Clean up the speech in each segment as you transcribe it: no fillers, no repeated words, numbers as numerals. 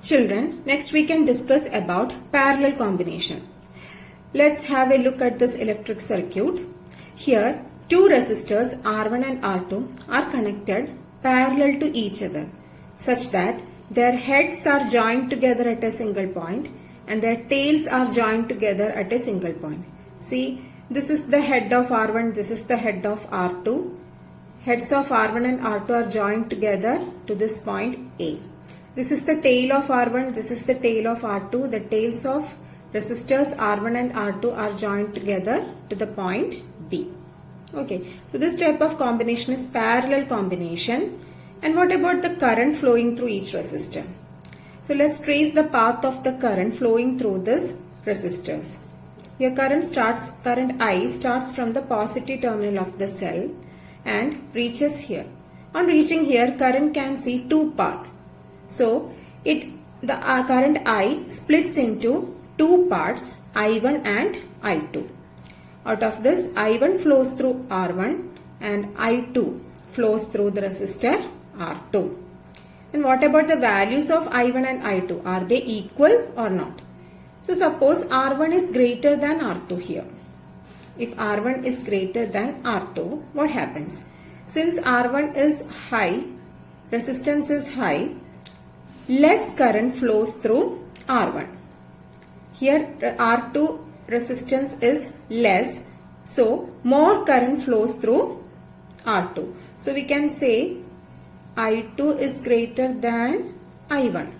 Children, next we can discuss about parallel combination. Let's have a look at this electric circuit. Here, two resistors R1 and R2 are connected parallel to each other such that their heads are joined together at a single point and their tails are joined together at a single point. See, this is the head of R1, this is the head of R2. Heads of R1 and R2 are joined together to this point A. This is the tail of R1, this is the tail of R2. The tails of resistors R1 and R2 are joined together to the point B. Okay, so this type of combination is parallel combination. And what about the current flowing through each resistor? So let's trace the path of the current flowing through this resistors. Here current I starts from the positive terminal of the cell and reaches here. On reaching here, current can see two paths. So the current I splits into two parts, I1 and I2. Out of this, I1 flows through R1 and I2 flows through the resistor R2. And what about the values of I1 and I2? Are they equal or not? So suppose R1 is greater than R2 here. If R1 is greater than R2, what happens? Since R1 is high, resistance is high, less current flows through R1. Here R2 resistance is less, so more current flows through R2. So we can say I2 is greater than I1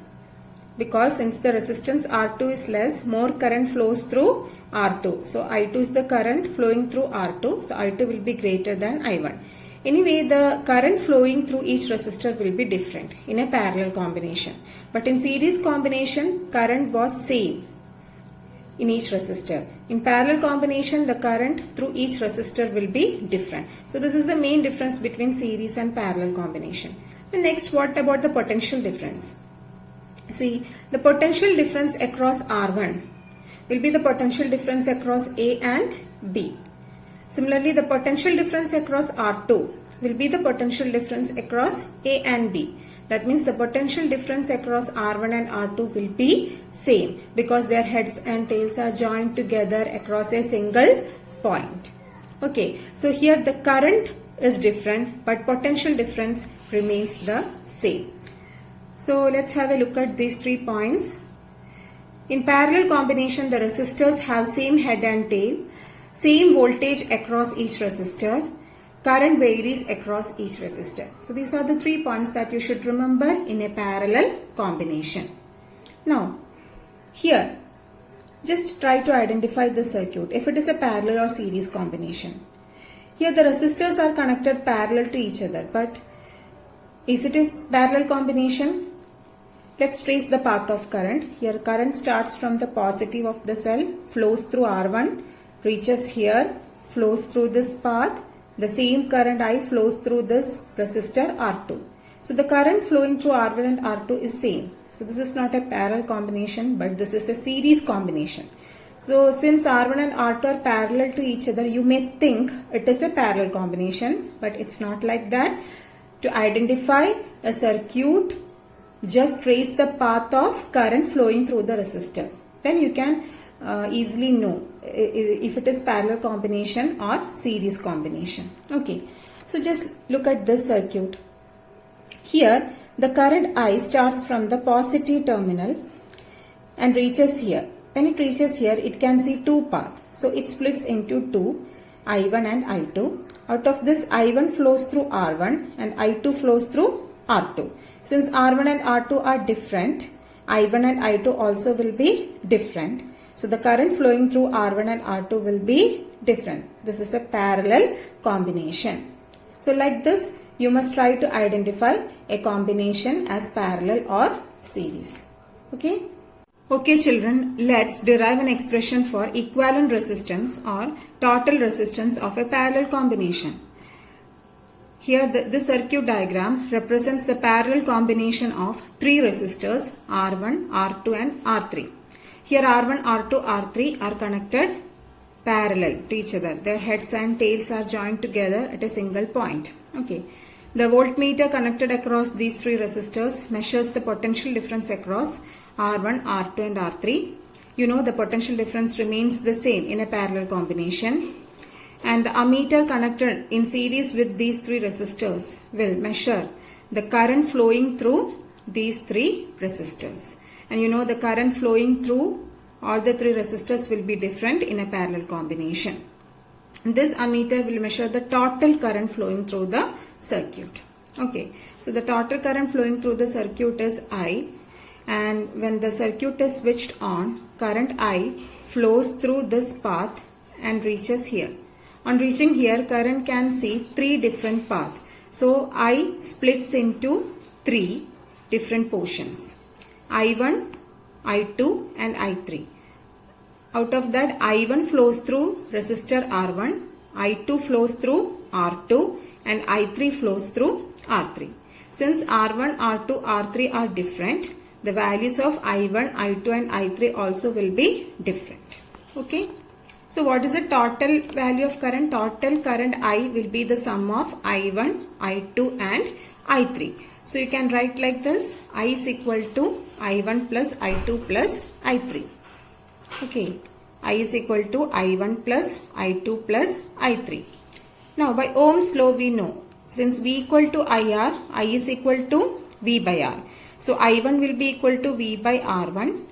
because since the resistance R2 is less, more current flows through R2. So I2 is the current flowing through R2, so I2 will be greater than I1. Anyway, the current flowing through each resistor will be different in a parallel combination. But in series combination, current was same in each resistor. In parallel combination, the current through each resistor will be different. So this is the main difference between series and parallel combination. And next, what about the potential difference? See, the potential difference across R1 will be the potential difference across A and B. Similarly, the potential difference across R2 will be the potential difference across A and B. That means the potential difference across R1 and R2 will be same because their heads and tails are joined together across a single point. Okay, so here the current is different but potential difference remains the same. So let's have a look at these 3 points. In parallel combination, the resistors have same head and tail, same voltage across each resistor. Current varies across each resistor. So these are the 3 points that you should remember in a parallel combination. Now, here, just try to identify the circuit if it is a parallel or series combination. Here the resistors are connected parallel to each other, but is it a parallel combination? Let's trace the path of current. Here current starts from the positive of the cell, flows through R1, reaches here, flows through this path. The same current I flows through this resistor R2. So the current flowing through R1 and R2 is same. So this is not a parallel combination, but this is a series combination. So since R1 and R2 are parallel to each other, you may think it is a parallel combination, but it's not like that. To identify a circuit, just trace the path of current flowing through the resistor. Then you can easily know if it is parallel combination or series combination. Okay, so just look at this circuit. Here the current I starts from the positive terminal and reaches here. When it reaches here, it can see two paths. So it splits into two, I1 and I2. Out of this, I1 flows through R1 and I2 flows through R2. Since R1 and R2 are different, I1 and I2 also will be different. So the current flowing through R1 and R2 will be different. This is a parallel combination. So like this, you must try to identify a combination as parallel or series. Okay? Okay children, let's derive an expression for equivalent resistance or total resistance of a parallel combination. Here this circuit diagram represents the parallel combination of 3 resistors R1, R2 and R3. Here R1, R2, R3 are connected parallel to each other. Their heads and tails are joined together at a single point. Okay. The voltmeter connected across these three resistors measures the potential difference across R1, R2 and R3. You know the potential difference remains the same in a parallel combination. And the ammeter connected in series with these three resistors will measure the current flowing through these three resistors. And you know the current flowing through all the three resistors will be different in a parallel combination. This ammeter will measure the total current flowing through the circuit. Okay, so the total current flowing through the circuit is I, and when the circuit is switched on, current I flows through this path and reaches here. On reaching here, current can see three different paths. So I splits into three different portions: I1, I2 and I3. Out of that, I1 flows through resistor R1, I2 flows through R2 and I3 flows through R3. Since R1, R2, R3 are different, the values of I1, I2 and I3 also will be different. Okay. So what is the total value of current? Total current I will be the sum of I1, I2 and I3. So you can write like this: I is equal to I1 plus I2 plus I3. Okay, I is equal to I1 plus I2 plus I3. Now by Ohm's law we know, since V equal to IR, I is equal to V by R. So I1 will be equal to V by R1,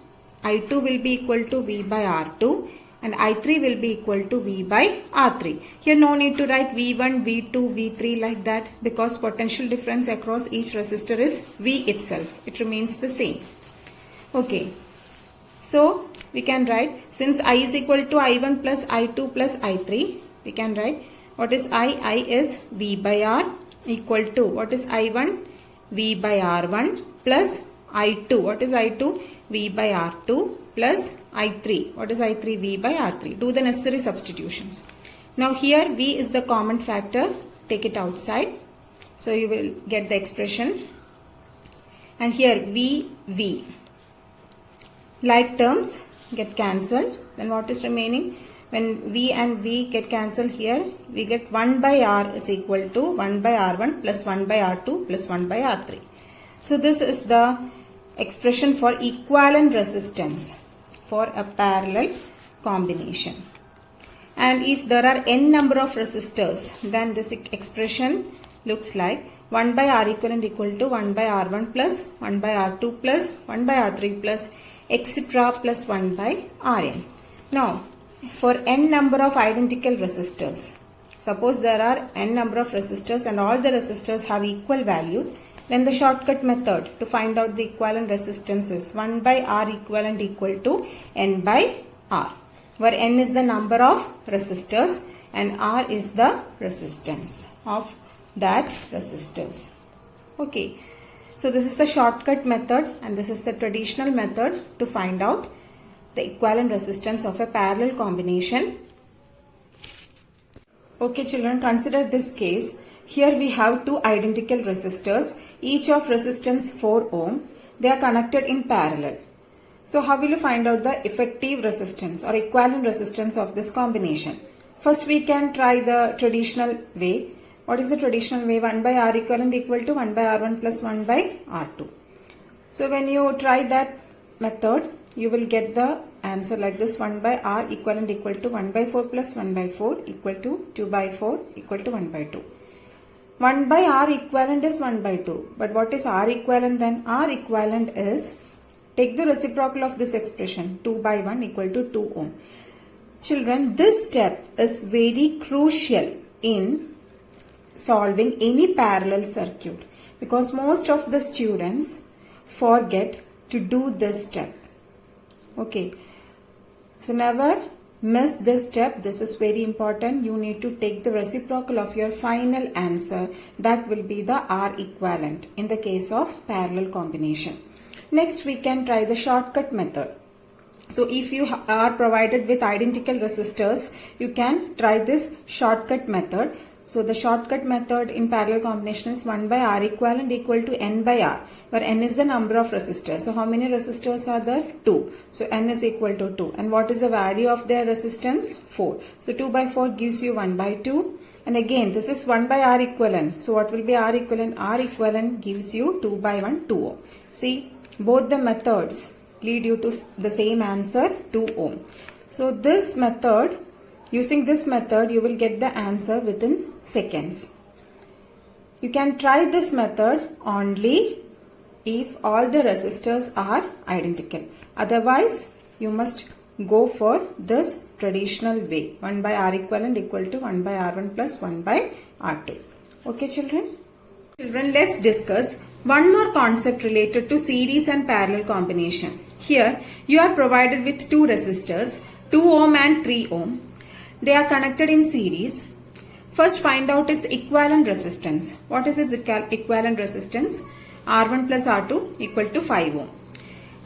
I2 will be equal to V by R2 and I3 will be equal to V by R3. Here no need to write V1, V2, V3 like that, because potential difference across each resistor is V itself. It remains the same. Okay. So we can write, since I is equal to I1 plus I2 plus I3, we can write what is I? I is V by R equal to, what is I1? V by R1 plus I2. What is I2? V by R2 plus I3. What is I3? V by R3. Do the necessary substitutions. Now here V is the common factor. Take it outside. So you will get the expression. And here V. Like terms get cancelled. Then what is remaining? When V and V get cancelled here, we get 1 by R is equal to 1 by R1 plus 1 by R2 plus 1 by R3. So this is the expression for equivalent resistance for a parallel combination. And if there are n number of resistors, then this expression looks like 1 by R equivalent equal to 1 by R1 plus 1 by R2 plus 1 by R3 plus etc. plus 1 by Rn. Now, for n number of identical resistors, suppose there are n number of resistors and all the resistors have equal values, then the shortcut method to find out the equivalent resistance is 1 by R equivalent equal to n by R, where n is the number of resistors and R is the resistance of that resistors. Okay, so this is the shortcut method and this is the traditional method to find out the equivalent resistance of a parallel combination. Okay children, consider this case. Here we have two identical resistors, each of resistance 4 ohm. They are connected in parallel. So how will you find out the effective resistance or equivalent resistance of this combination? First we can try the traditional way. What is the traditional way? 1 by R equivalent equal to 1 by R1 plus 1 by R2. So when you try that method, you will get the answer like this: 1 by R equivalent equal to 1 by 4 plus 1 by 4 equal to 2 by 4 equal to 1 by 2. 1 by R equivalent is 1 by 2. But what is R equivalent then? R equivalent is, take the reciprocal of this expression, 2 by 1 equal to 2 ohm. Children, this step is very crucial in solving any parallel circuit because most of the students forget to do this step. Okay, so never miss this step. This is very important. You need to take the reciprocal of your final answer. That will be the R equivalent in the case of parallel combination. Next, we can try the shortcut method. So if you are provided with identical resistors, you can try this shortcut method. So the shortcut method in parallel combination is 1 by R equivalent equal to N by R, where N is the number of resistors. So how many resistors are there? 2. So N is equal to 2. And what is the value of their resistance? 4. So 2 by 4 gives you 1 by 2. And again, this is 1 by R equivalent. So what will be R equivalent? R equivalent gives you 2 by 1, 2 ohm. See, both the methods lead you to the same answer, 2 ohm. So this method, using this method, you will get the answer within seconds. You can try this method only if all the resistors are identical. Otherwise, you must go for this traditional way. 1 by R equivalent equal to 1 by R1 plus 1 by R2. Okay, children? Children, let's discuss one more concept related to series and parallel combination. Here, you are provided with two resistors, 2 ohm and 3 ohm. They are connected in series. First, find out its equivalent resistance. What is its equivalent resistance? R1 plus R2 equal to 5 ohm.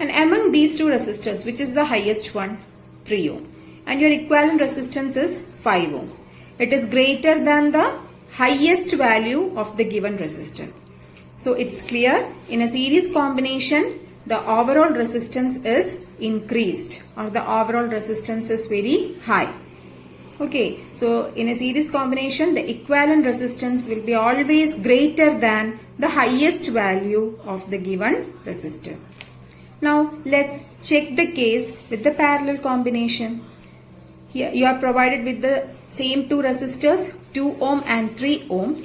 And among these two resistors, which is the highest one? 3 ohm. And your equivalent resistance is 5 ohm. It is greater than the highest value of the given resistor. So it's clear, in a series combination, the overall resistance is increased, or the overall resistance is very high. Okay, so in a series combination, the equivalent resistance will be always greater than the highest value of the given resistor. Now, let's check the case with the parallel combination. Here, you are provided with the same two resistors, 2 ohm and 3 ohm.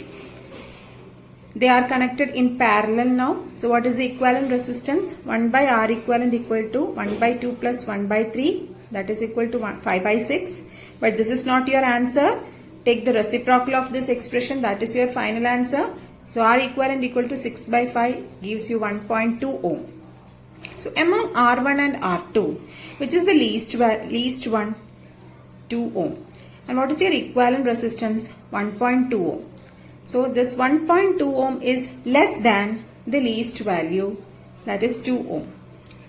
They are connected in parallel now. So, what is the equivalent resistance? 1 by R equivalent equal to 1 by 2 plus 1 by 3. That is equal to 5 by 6. But this is not your answer. Take the reciprocal of this expression. That is your final answer. So, R equivalent equal to 6 by 5 gives you 1.2 ohm. So, among R1 and R2, which is the least one? 2 ohm. And what is your equivalent resistance? 1.2 ohm. So, this 1.2 ohm is less than the least value, that is 2 ohm.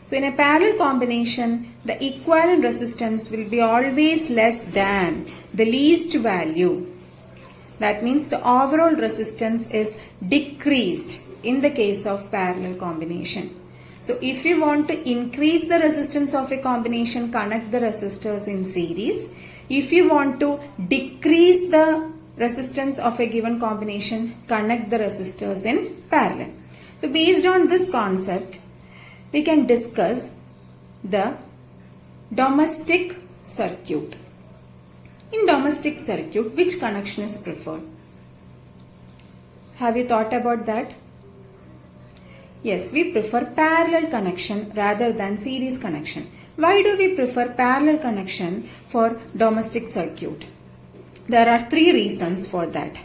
So, in a parallel combination, the equivalent resistance will be always less than the least value. That means the overall resistance is decreased in the case of parallel combination. So, if you want to increase the resistance of a combination, connect the resistors in series. If you want to decrease the resistance of a given combination, connect the resistors in parallel. So, based on this concept, we can discuss the domestic circuit. In domestic circuit, which connection is preferred? Have you thought about that? Yes, we prefer parallel connection rather than series connection. Why do we prefer parallel connection for domestic circuit? There are 3 reasons for that.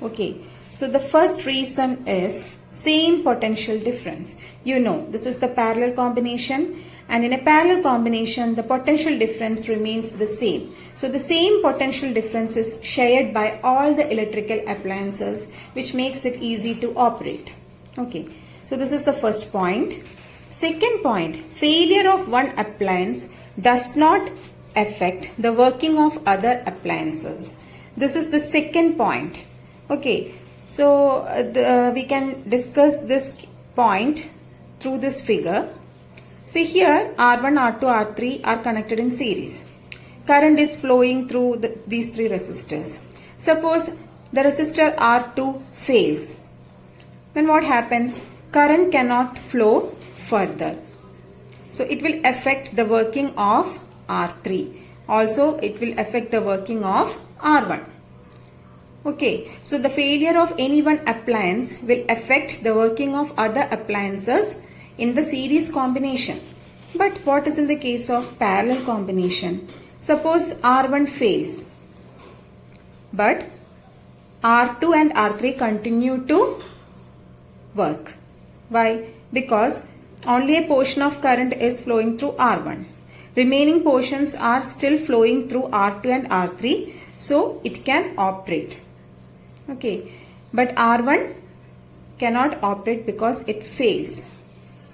Okay, so the first reason is same potential difference. You know, this is the parallel combination, and in a parallel combination, the potential difference remains the same. So the same potential difference is shared by all the electrical appliances, which makes it easy to operate. Okay, so this is the first point. Second point, failure of one appliance does not affect the working of other appliances. This is the second point. Okay, so we can discuss this point through this figure. See here, R1, R2, R3 are connected in series. Current is flowing through these 3 resistors. Suppose the resistor R2 fails. Then what happens? Current cannot flow further. So it will affect the working of R3. Also, it will affect the working of R1. Okay, so the failure of any one appliance will affect the working of other appliances in the series combination. But what is in the case of parallel combination? Suppose R1 fails, but R2 and R3 continue to work. Why? Because only a portion of current is flowing through R1. Remaining portions are still flowing through R2 and R3, so it can operate. Okay, but R1 cannot operate because it fails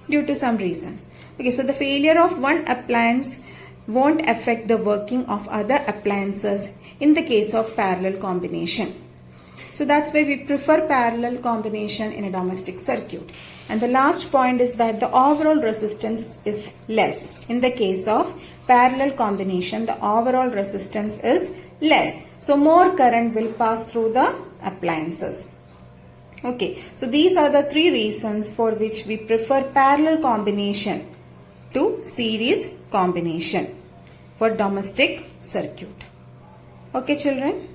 due to some reason. Okay, so the failure of one appliance won't affect the working of other appliances in the case of parallel combination. So that's why we prefer parallel combination in a domestic circuit. And the last point is that the overall resistance is less. In the case of parallel combination, the overall resistance is less. So more current will pass through the appliances. Okay, so these are the three reasons for which we prefer parallel combination to series combination for domestic circuit. Okay, children.